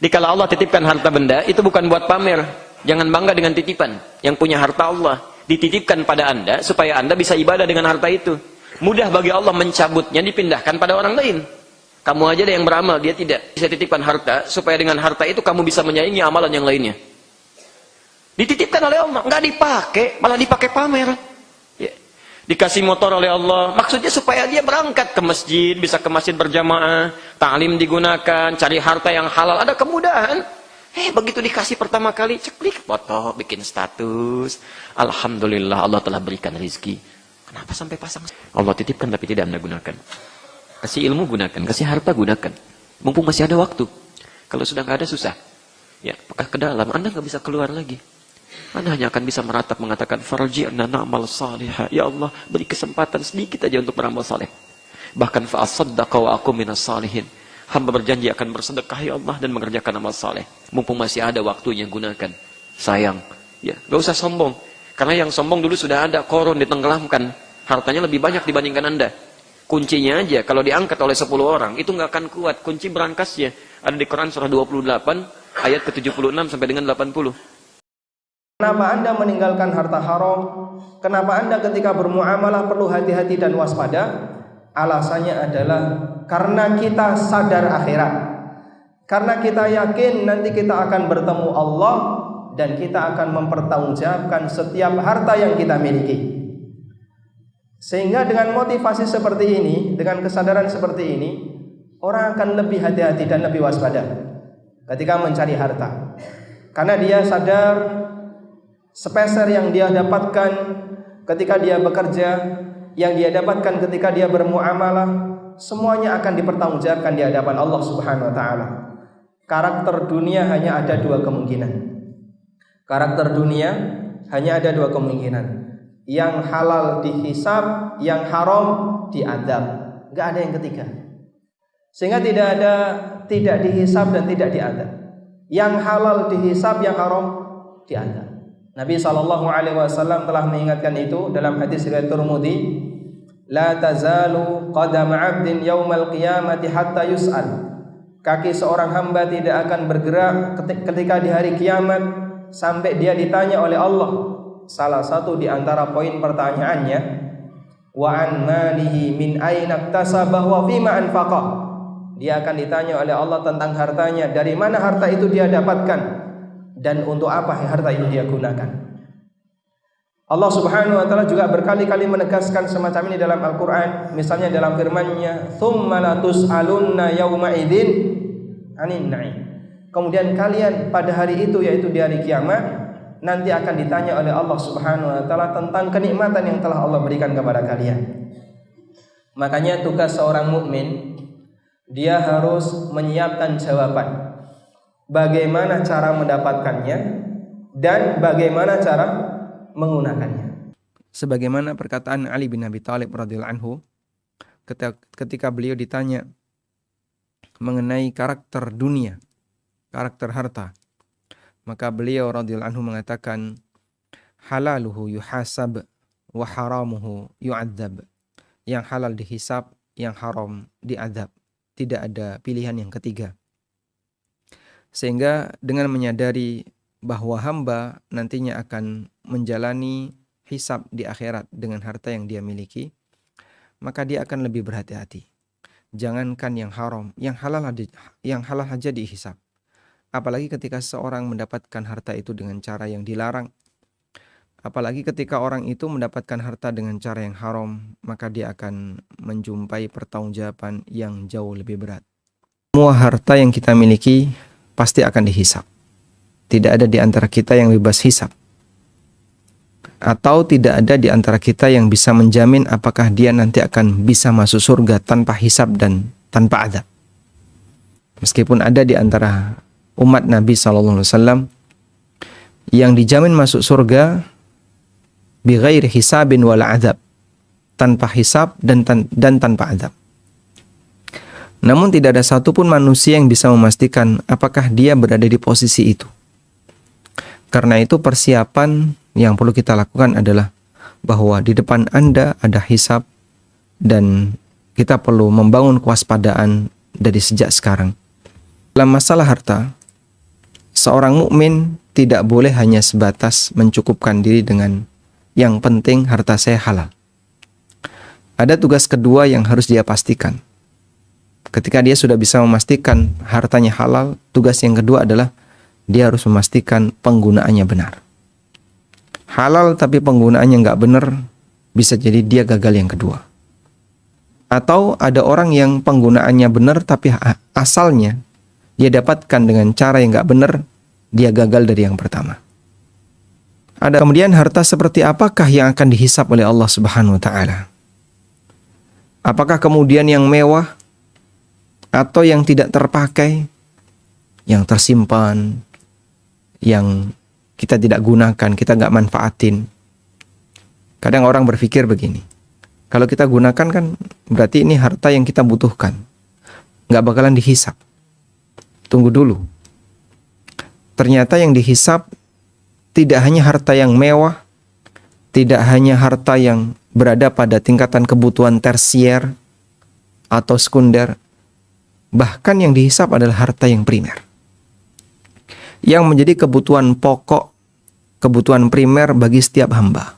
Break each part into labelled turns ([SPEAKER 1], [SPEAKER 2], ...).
[SPEAKER 1] Dikala Allah titipkan harta benda, itu bukan buat pamer. Jangan bangga dengan titipan. Yang punya harta Allah dititipkan pada Anda supaya Anda bisa ibadah dengan harta itu. Mudah bagi Allah mencabutnya, dipindahkan pada orang lain. Kamu aja deh yang beramal, dia tidak. Bisa titipkan harta supaya dengan harta itu kamu bisa menyaingi amalan yang lainnya. Dititipkan oleh Allah, nggak dipakai, malah dipakai pamer. Ya. Dikasih motor oleh Allah, maksudnya supaya dia berangkat ke masjid, bisa ke masjid berjamaah, ta'lim digunakan, cari harta yang halal, ada kemudahan. Begitu dikasih pertama kali, ceklik, foto, bikin status. Alhamdulillah Allah telah berikan rezeki. Kenapa sampai pasang? Allah titipkan tapi tidak Anda gunakan. Kasih ilmu gunakan, kasih harta gunakan. Mumpung masih ada waktu. Kalau sudah nggak ada susah. Ya, apakah ke dalam Anda nggak bisa keluar lagi. Anda hanya akan bisa meratap mengatakan farji'na na'mal salihah. Ya Allah, beri kesempatan sedikit aja untuk beramal saleh. Bahkan fa'asaddaqa wa aku minas salihin. Hamba berjanji akan bersedekah ya Allah dan mengerjakan amal saleh. Mumpung masih ada waktunya gunakan. Sayang, ya, nggak usah sombong. Karena yang sombong dulu sudah ada, korun ditenggelamkan. Hartanya lebih banyak dibandingkan Anda. Kuncinya aja, kalau diangkat oleh 10 orang, itu nggak akan kuat. Kunci berangkasnya ada di Quran surah 28, ayat ke-76 sampai dengan 80.
[SPEAKER 2] Kenapa Anda meninggalkan harta haram? Kenapa Anda ketika bermuamalah perlu hati-hati dan waspada? Alasannya adalah karena kita sadar akhirat. Karena kita yakin nanti kita akan bertemu Allah dan kita akan mempertanggungjawabkan setiap harta yang kita miliki. Sehingga dengan motivasi seperti ini, dengan kesadaran seperti ini, orang akan lebih hati-hati dan lebih waspada ketika mencari harta. Karena dia sadar sepeser yang dia dapatkan ketika dia bekerja, yang dia dapatkan ketika dia bermuamalah, semuanya akan dipertanggungjawabkan di hadapan Allah Subhanahu wa taala. Karakter dunia hanya ada dua kemungkinan. Karakter dunia hanya ada dua kemungkinan. Yang halal dihisab, yang haram diadab. Enggak ada yang ketiga. Sehingga tidak dihisab dan tidak diadab. Yang halal dihisab, yang haram diadab. Nabi SAW telah mengingatkan itu dalam hadis riwayat Tirmidzi, la tazalu qadam 'abdin yaumal qiyamati hatta yus'al. Kaki seorang hamba tidak akan bergerak ketika di hari kiamat sampai dia ditanya oleh Allah. Salah satu di antara poin pertanyaannya, wa an malihi min aina iktasabah wa fima anfaqah. Dia akan ditanya oleh Allah tentang hartanya, dari mana harta itu dia dapatkan dan untuk apa harta itu dia gunakan. Allah Subhanahu wa taala juga berkali-kali menegaskan semacam ini dalam Al-Qur'an, misalnya dalam firman-Nya, "Tsumma latus'alunna yauma idzin 'anin na'im." Kemudian kalian pada hari itu, yaitu di hari kiamat, nanti akan ditanya oleh Allah Subhanahu wa taala tentang kenikmatan yang telah Allah berikan kepada kalian. Makanya tugas seorang mukmin, dia harus menyiapkan jawaban. Bagaimana cara mendapatkannya dan bagaimana cara menggunakannya. Sebagaimana perkataan Ali bin Abi Thalib radhiyallahu anhu ketika beliau ditanya mengenai karakter dunia, karakter harta, maka beliau radhiyallahu anhu mengatakan, halaluhu yuhasab wa haramuhu yu'adzab. Yang halal dihisab, yang haram diadzab. Tidak ada pilihan yang ketiga. Sehingga dengan menyadari bahwa hamba nantinya akan menjalani hisab di akhirat dengan harta yang dia miliki, maka dia akan lebih berhati-hati. Jangankan yang haram, yang halal aja dihisab. Apalagi ketika seorang mendapatkan harta itu dengan cara yang dilarang. Apalagi ketika orang itu mendapatkan harta dengan cara yang haram, maka dia akan menjumpai pertanggungjawaban yang jauh lebih berat. Semua harta yang kita miliki pasti akan dihisab. Tidak ada di antara kita yang bebas hisab. Atau tidak ada di antara kita yang bisa menjamin apakah dia nanti akan bisa masuk surga tanpa hisab dan tanpa adab. Meskipun ada di antara umat Nabi SAW yang dijamin masuk surga bighairi hisabin wala adab, tanpa hisab dan tanpa adab. Namun tidak ada satupun manusia yang bisa memastikan apakah dia berada di posisi itu. Karena itu persiapan yang perlu kita lakukan adalah bahwa di depan Anda ada hisab dan kita perlu membangun kewaspadaan dari sejak sekarang. Dalam masalah harta, seorang mukmin tidak boleh hanya sebatas mencukupkan diri dengan yang penting harta saya halal. Ada tugas kedua yang harus dia pastikan. Ketika dia sudah bisa memastikan hartanya halal, tugas yang kedua adalah dia harus memastikan penggunaannya benar. Halal tapi penggunaannya nggak benar, bisa jadi dia gagal yang kedua. Atau ada orang yang penggunaannya benar tapi asalnya dia dapatkan dengan cara yang nggak benar, dia gagal dari yang pertama. Ada kemudian harta seperti apakah yang akan dihisap oleh Allah Subhanahu wa taala? Apakah kemudian yang mewah atau yang tidak terpakai, yang tersimpan, yang kita tidak gunakan, kita nggak manfaatin? Kadang orang berpikir begini, kalau kita gunakan kan berarti ini harta yang kita butuhkan, nggak bakalan dihisap. Tunggu dulu. Ternyata yang dihisap tidak hanya harta yang mewah, tidak hanya harta yang berada pada tingkatan kebutuhan tersier atau sekunder, bahkan yang dihisap adalah harta yang primer, yang menjadi kebutuhan pokok, kebutuhan primer bagi setiap hamba.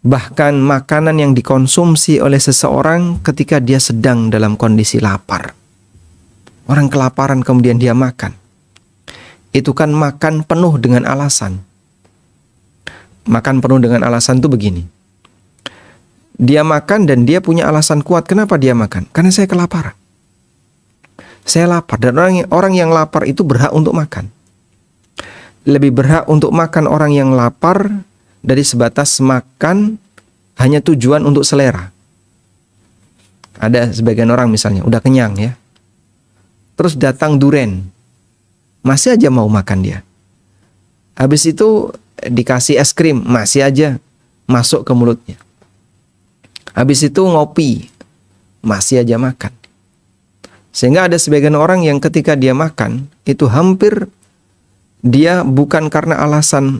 [SPEAKER 2] Bahkan makanan yang dikonsumsi oleh seseorang ketika dia sedang dalam kondisi lapar. Orang kelaparan kemudian dia makan. Itu kan makan penuh dengan alasan. Makan penuh dengan alasan itu begini. Dia makan dan dia punya alasan kuat. Kenapa dia makan? Karena saya kelaparan. Saya lapar. Dan orang yang lapar itu berhak untuk makan. Lebih berhak untuk makan orang yang lapar dari sebatas makan hanya tujuan untuk selera. Ada sebagian orang misalnya udah kenyang ya, terus datang duren, masih aja mau makan dia. Habis itu dikasih es krim, masih aja masuk ke mulutnya. Habis itu ngopi, masih aja makan. Sehingga ada sebagian orang yang ketika dia makan, itu hampir dia bukan karena alasan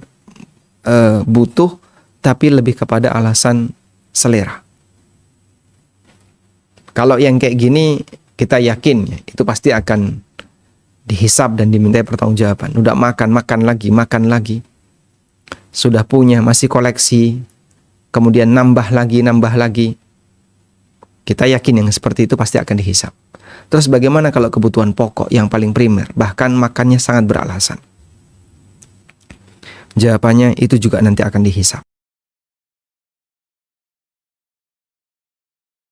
[SPEAKER 2] butuh, tapi lebih kepada alasan selera. Kalau yang kayak gini, kita yakin ya, itu pasti akan dihisab dan dimintai pertanggungjawaban. Udah makan lagi. Sudah punya, masih koleksi, kemudian nambah lagi. Kita yakin yang seperti itu pasti akan dihisab. Terus bagaimana kalau kebutuhan pokok yang paling primer, bahkan makannya sangat beralasan? Jawabannya itu juga nanti akan dihisab.